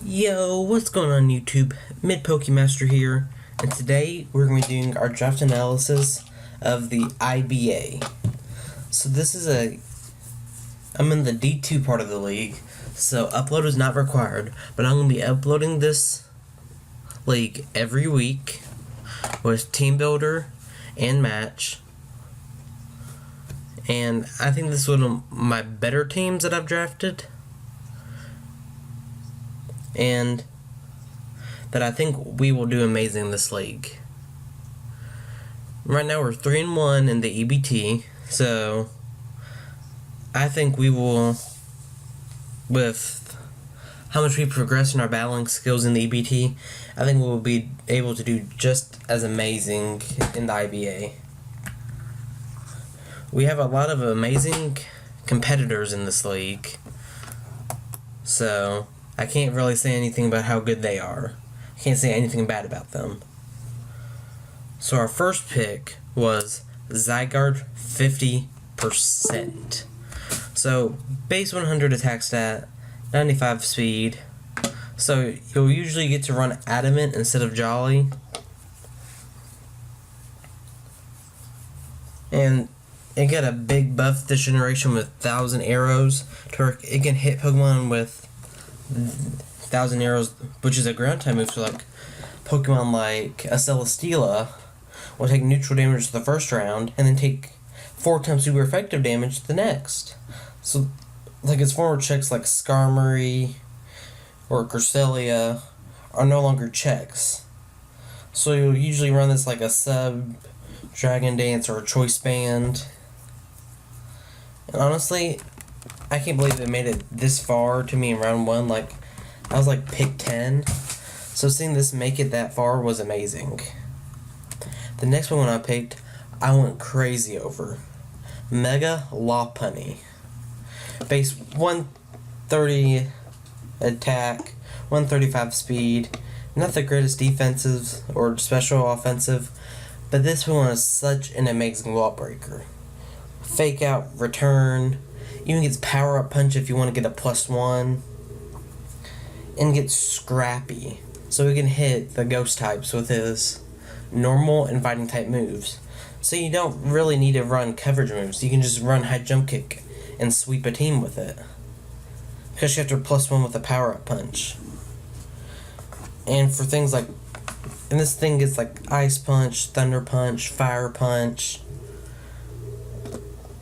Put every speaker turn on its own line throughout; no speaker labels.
Yo, what's going on YouTube? Mid-Pokemaster here, and today we're going to be doing our draft analysis of the IBA. So I'm in the D2 part of the league, so upload is not required, but I'm going to be uploading this league every week with Team Builder and Match. And I think this is one of my better teams that I've drafted, and that I think we will do amazing in this league. Right now we're 3-1 in the EBT, so I think we will, with how much we progress in our battling skills in the EBT, I think we will be able to do just as amazing in the IBA. We have a lot of amazing competitors in this league, so I can't really say anything about how good they are. I can't say anything bad about them. So our first pick was Zygarde 50%. So base 100 attack stat, 95 speed. So you'll usually get to run Adamant instead of Jolly. And it got a big buff this generation with 1,000 arrows to where it can hit Pokemon with 1,000 arrows, which is a ground type move. So like Pokemon like a Celesteela will take neutral damage the first round and then take 4 times super effective damage the next. So like its former checks like Skarmory or Cresselia are no longer checks. So you'll usually run this like a sub Dragon Dance or a Choice Band. And honestly, I can't believe it made it this far to me in round 1. Like, I was like pick 10. So seeing this make it that far was amazing. The next one I picked, I went crazy over. Megalopunny. Base 130 attack, 135 speed. Not the greatest defensive or special offensive, but this one is such an amazing wall breaker. Fake out, return, even gets power up punch if you want to get a +1, and gets scrappy, so he can hit the ghost types with his normal and fighting type moves. So you don't really need to run coverage moves. You can just run high jump kick and sweep a team with it, because you have to +1 with a power up punch. And for things like, and this thing gets like ice punch, thunder punch, fire punch,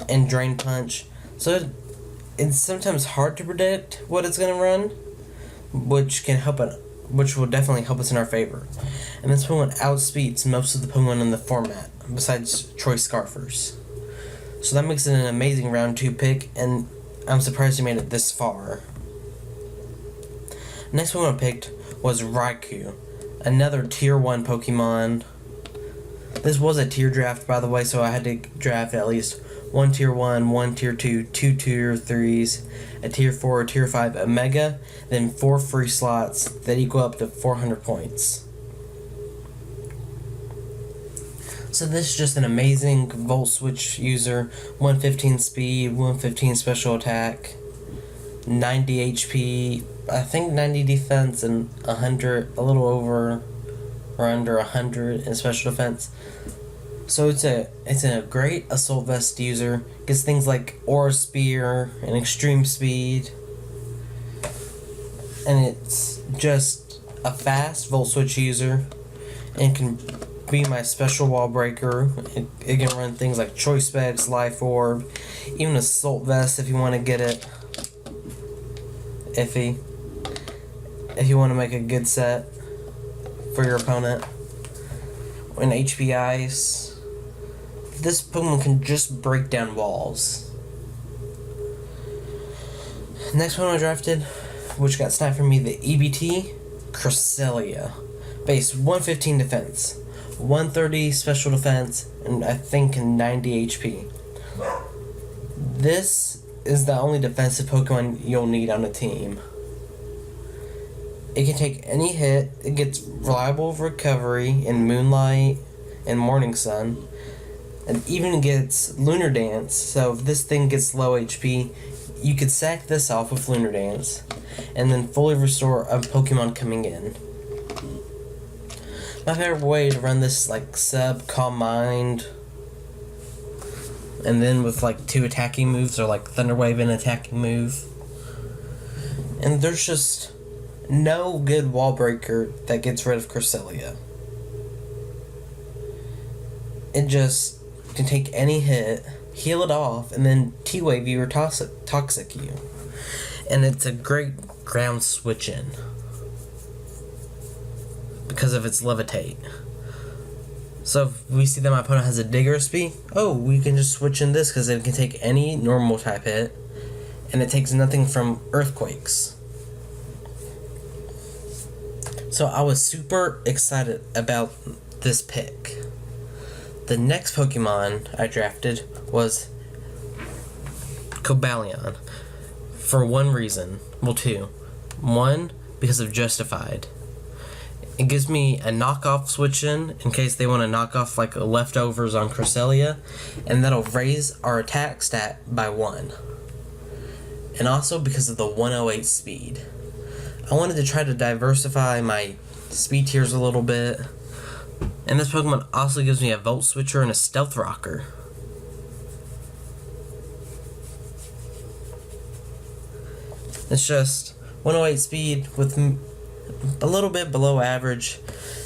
and drain punch. So it's sometimes hard to predict what it's gonna run, which will definitely help us in our favor. And this Pokemon outspeeds most of the Pokemon in the format, besides Choice Scarfers. So that makes it an amazing round 2 pick, and I'm surprised you made it this far. Next one I picked was Raikou, another tier 1 Pokemon. This was a tier draft, by the way, so I had to draft at least 1 tier 1, 1 tier 2, 2 tier 3s, a tier 4, a tier 5, a mega, then 4 free slots that equal up to 400 points. So this is just an amazing Volt Switch user, 115 speed, 115 special attack, 90 HP, I think 90 defense, and 100, a little over or under 100 in special defense. So it's a great Assault Vest user. Gets things like Aura Spear and Extreme Speed. And it's just a fast Volt Switch user. And can be my special wall breaker. It can run things like Choice Specs, Life Orb, even Assault Vest if you want to get it iffy. If you want to make a good set for your opponent. And HP Ice. This Pokemon can just break down walls. Next one I drafted, which got sniped from me, the EBT, Cresselia. Base 115 defense, 130 special defense, and I think 90 HP. This is the only defensive Pokemon you'll need on a team. It can take any hit, it gets reliable recovery in Moonlight and Morning Sun, and even gets Lunar Dance, so if this thing gets low HP, you could sack this off with Lunar Dance, and then fully restore a Pokemon coming in. My favorite way to run this is like Sub, Calm Mind, and then with like 2 attacking moves, or like Thunder Wave and attacking move. And there's just no good wall breaker that gets rid of Cresselia. It just can take any hit, heal it off, and then T-Wave you or Toxic you. And it's a great ground switch in because of its Levitate. So if we see that my opponent has a Diggersby, we can just switch in this because it can take any normal type hit, and it takes nothing from Earthquakes. So I was super excited about this pick. The next Pokemon I drafted was Cabaleon. For one reason. Well, 2. 1, because of Justified. It gives me a knockoff switch in case they want to knock off like leftovers on Cresselia, and that'll raise our attack stat by 1. And also because of the 108 speed. I wanted to try to diversify my speed tiers a little bit. And this Pokemon also gives me a Volt Switcher and a Stealth Rocker. It's just 108 speed with a little bit below average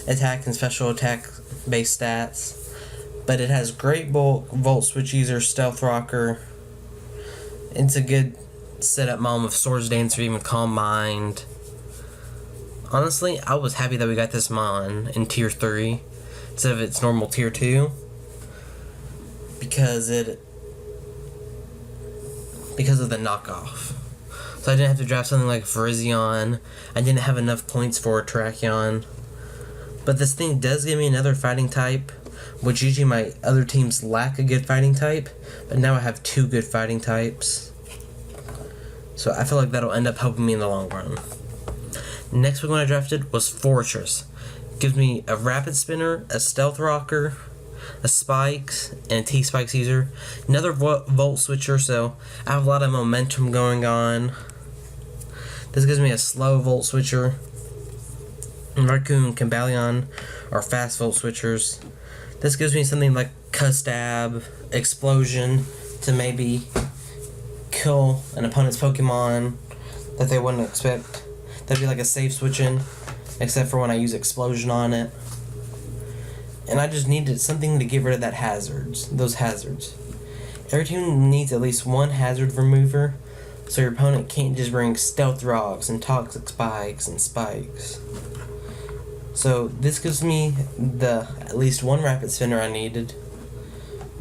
attack and special attack base stats. But it has great bulk, Volt Switch user, Stealth Rocker. It's a good setup mom with Swords Dance or even Calm Mind. Honestly, I was happy that we got this Mon in Tier 3 instead of its normal Tier 2 because of the knockoff. So I didn't have to draft something like Virizion. I didn't have enough points for a Terrakion. But this thing does give me another fighting type, which usually my other teams lack a good fighting type, but now I have 2 good fighting types. So I feel like that'll end up helping me in the long run. The next Pokemon I drafted was Fortress. Gives me a Rapid Spinner, a Stealth Rocker, a Spikes, and a T-Spikes user. Another Volt Switcher, so I have a lot of momentum going on. This gives me a slow Volt Switcher. Raccoon and Cabaleon are fast Volt Switchers. This gives me something like Cusstab, Explosion, to maybe kill an opponent's Pokemon that they wouldn't expect. That'd be like a safe switch in, except for when I use Explosion on it. And I just needed something to get rid of those hazards. Every team needs at least 1 hazard remover, so your opponent can't just bring Stealth Rocks and Toxic Spikes and Spikes. So this gives me at least 1 Rapid Spinner I needed.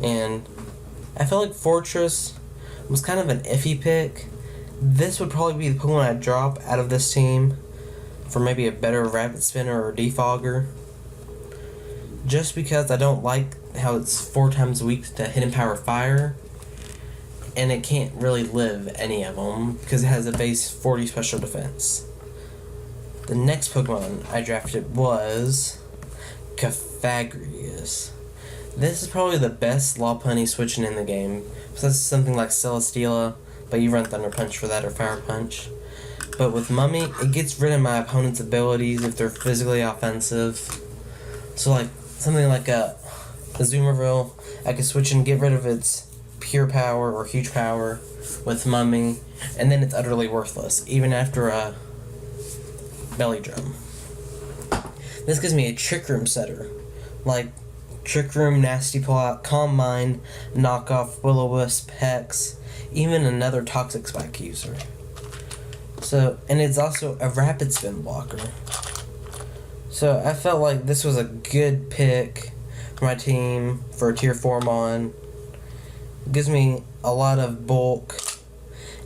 And I felt like Fortress was kind of an iffy pick. This would probably be the Pokemon I'd drop out of this team for maybe a better Rapid Spinner or Defogger. Just because I don't like how it's 4 times weak to Hidden Power Fire, and it can't really live any of them because it has a base 40 special defense. The next Pokemon I drafted was Cofagrigus. This is probably the best Lopunny switching in the game. So that's something like Celesteela, but you run Thunder Punch for that or Fire Punch. But with Mummy, it gets rid of my opponent's abilities if they're physically offensive. So like something like a Azumarill, I could switch and get rid of its pure power or huge power with Mummy, and then it's utterly worthless, even after a Belly Drum. This gives me a Trick Room setter, like Trick Room, Nasty Plot, Calm Mind, Knockoff, Will-O-Wisp, Hex, even another Toxic Spike user. So, and it's also a Rapid Spin blocker. So I felt like this was a good pick for my team for a Tier 4 Mon. It gives me a lot of bulk.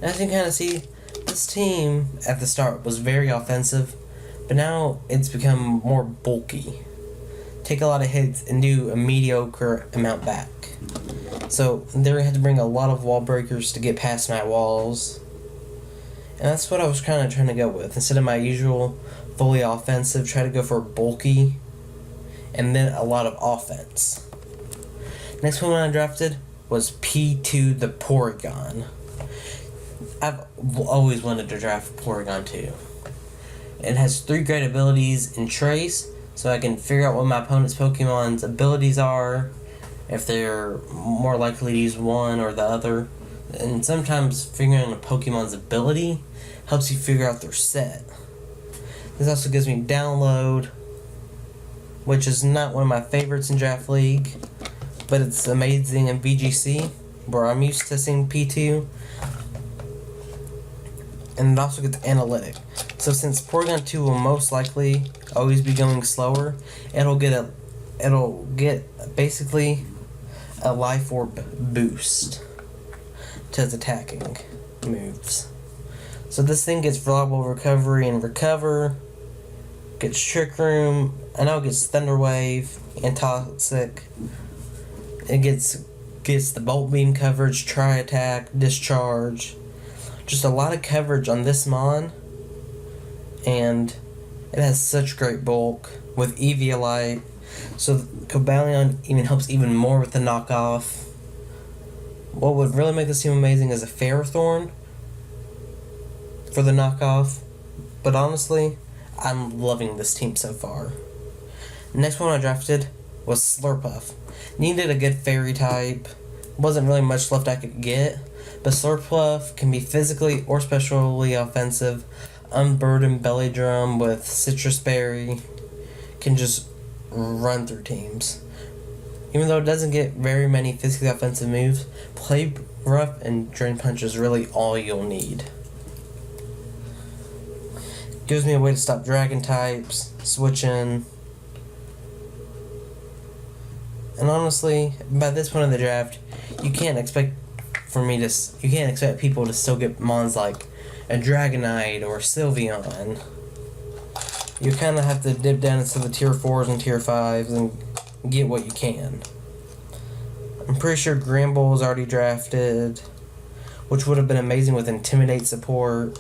And as you can kind of see, this team at the start was very offensive, but now it's become more bulky. Take a lot of hits and do a mediocre amount back. So they had to bring a lot of wall breakers to get past my walls. And that's what I was kind of trying to go with. Instead of my usual fully offensive, try to go for bulky and then a lot of offense. Next one I drafted was P2 the Porygon. I've always wanted to draft Porygon 2. It has 3 great abilities in Trace, so I can figure out what my opponent's Pokemon's abilities are, if they're more likely to use one or the other. And sometimes figuring out a Pokemon's ability helps you figure out their set. This also gives me Download, which is not one of my favorites in Draft League, but it's amazing in VGC, where I'm used to seeing P2. And it also gets Analytic. So since Porygon 2 will most likely always be going slower, it'll get basically a Life Orb boost to its attacking moves. So this thing gets Reliable Recovery and Recover, gets Trick Room, I know it gets Thunder Wave and Toxic. It gets the Bolt Beam coverage, Tri Attack, Discharge. Just a lot of coverage on this Mon, and it has such great bulk with Eviolite. So Cabaleon even helps even more with the knockoff. What would really make this team amazing is a Ferrothorn for the knockoff. But honestly, I'm loving this team so far. Next one I drafted was Slurpuff. Needed a good fairy type. Wasn't really much left I could get. But Slurpuff can be physically or specially offensive. Unburdened Belly Drum with Citrus Berry. Can just run through teams. Even though it doesn't get very many physically offensive moves, Play Rough and Drain Punch is really all you'll need. Gives me a way to stop Dragon types, switching. And honestly, by this point in the draft, you can't expect people to still get Mons like a Dragonite or Sylveon. You kind of have to dip down into the tier 4s and tier 5s and get what you can. I'm pretty sure Gramble was already drafted, which would have been amazing with Intimidate support.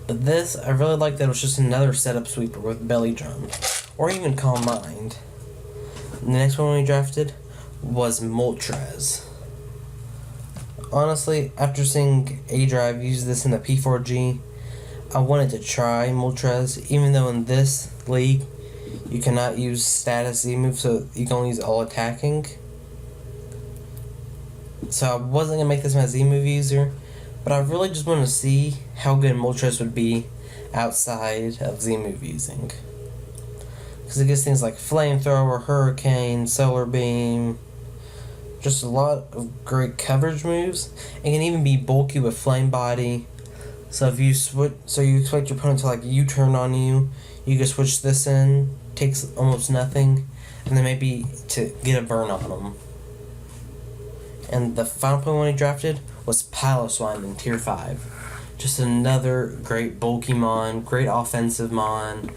But this, I really like that it was just another setup sweeper with Belly Drum, or even Calm Mind. The next one we drafted was Moltres. Honestly, after seeing A-Drive use this in the P4G, I wanted to try Moltres, even though in this league you cannot use status Z-move, so you can only use all attacking. So I wasn't going to make this my Z-move user, but I really just want to see how good Moltres would be outside of Z-move using. Because it gets things like Flamethrower, Hurricane, Solar Beam, just a lot of great coverage moves. It can even be bulky with Flame Body. So if you you expect your opponent to like U-turn on you, you can switch this in, takes almost nothing, and then maybe to get a burn on them. And the final Pokemon he drafted was Piloswine in tier 5. Just another great bulky Mon, great offensive Mon.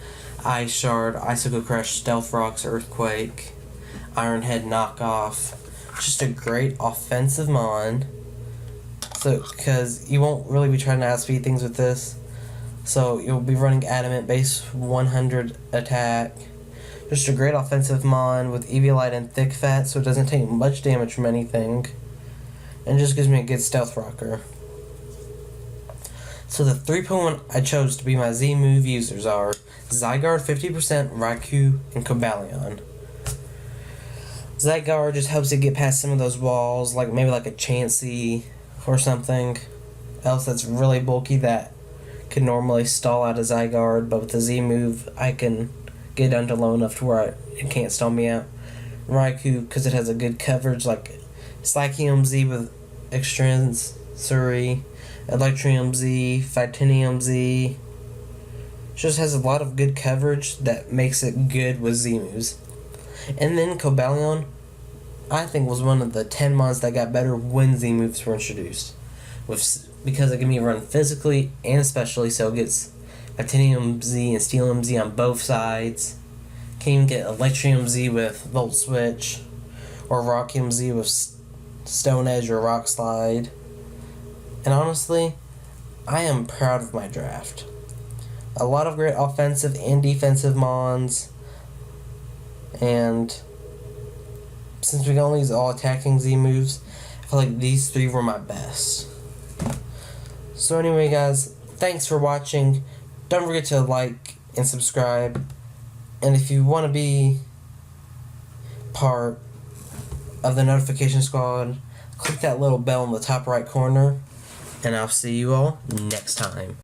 Ice Shard, Icicle Crush, Stealth Rocks, Earthquake, Iron Head knockoff. Just a great offensive Mon. So, because you won't really be trying to outspeed things with this. So, you'll be running Adamant base 100 attack. Just a great offensive Mon with Eviolite and Thick Fat, so it doesn't take much damage from anything. And just gives me a good Stealth Rocker. So, the 3 Pokemon I chose to be my Z-move users are Zygarde 50%, Raikou, and Cabaleon. Zygarde just helps it get past some of those walls, like maybe like a Chansey or something else that's really bulky that could normally stall out a Zygarde, but with the Z move I can get down to low enough to where it can't stall me out. Raikou, because it has a good coverage, like Psychium Z with Extrinsory, Electrium Z, Titanium Z. Just has a lot of good coverage that makes it good with Z moves. And then Cabaleon, I think, was one of the 10 mons that got better when Z moves were introduced. Because it can be run physically and specially, so it gets Titanium Z and Steelium Z on both sides. Can even get Electrium Z with Volt Switch, or Rockium Z with Stone Edge or Rock Slide. And honestly, I am proud of my draft. A lot of great offensive and defensive mons. And since we can only use all attacking Z moves, feel like these three were my best. So anyway, guys, thanks for watching. Don't forget to like and subscribe. And if you want to be part of the notification squad, click that little bell in the top right corner. And I'll see you all next time.